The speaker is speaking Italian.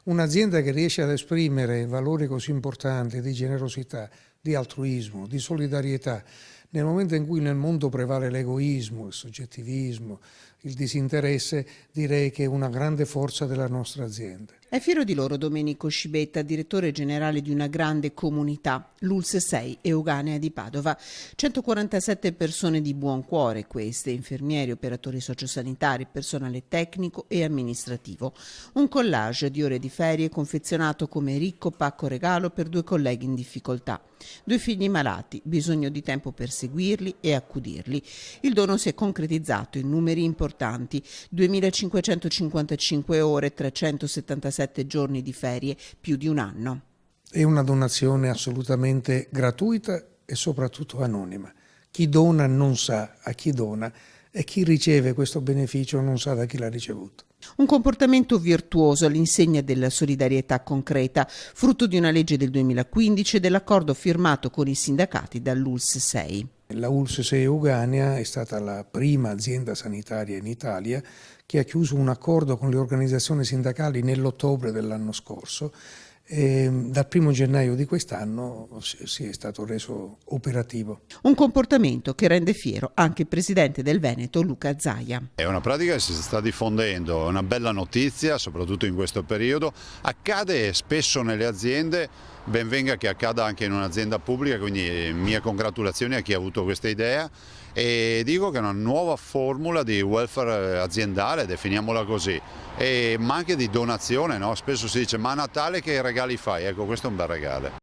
Un'azienda che riesce ad esprimere valori così importanti di generosità, di altruismo, di solidarietà, nel momento in cui nel mondo prevale l'egoismo, il soggettivismo, il disinteresse, direi che è una grande forza della nostra azienda. È fiero di loro Domenico Scibetta, direttore generale di una grande comunità, l'ULSS 6 Euganea di Padova. 147 persone di buon cuore queste, infermieri, operatori sociosanitari, personale tecnico e amministrativo. Un collage di ore di ferie confezionato come ricco pacco regalo per 2 colleghi in difficoltà. 2 figli malati, bisogno di tempo per seguirli e accudirli. Il dono si è concretizzato in numeri importanti, 2.555 ore, 377 giorni di ferie, più di un anno. È una donazione assolutamente gratuita e soprattutto anonima. Chi dona non sa a chi dona e chi riceve questo beneficio non sa da chi l'ha ricevuto. Un comportamento virtuoso all'insegna della solidarietà concreta, frutto di una legge del 2015 e dell'accordo firmato con i sindacati dall'ULSS 6. La ULSS 6 Euganea è stata la prima azienda sanitaria in Italia che ha chiuso un accordo con le organizzazioni sindacali nell'ottobre dell'anno scorso e dal 1° gennaio di quest'anno si è stato reso operativo. Un comportamento che rende fiero anche il presidente del Veneto Luca Zaia. È una pratica che si sta diffondendo, è una bella notizia, soprattutto in questo periodo. Accade spesso nelle aziende, ben venga che accada anche in un'azienda pubblica, quindi mie congratulazioni a chi ha avuto questa idea e dico che è una nuova formula di welfare aziendale, definiamola così, ma anche di donazione, no? Spesso si dice ma a Natale che regali fai? Ecco, questo è un bel regalo.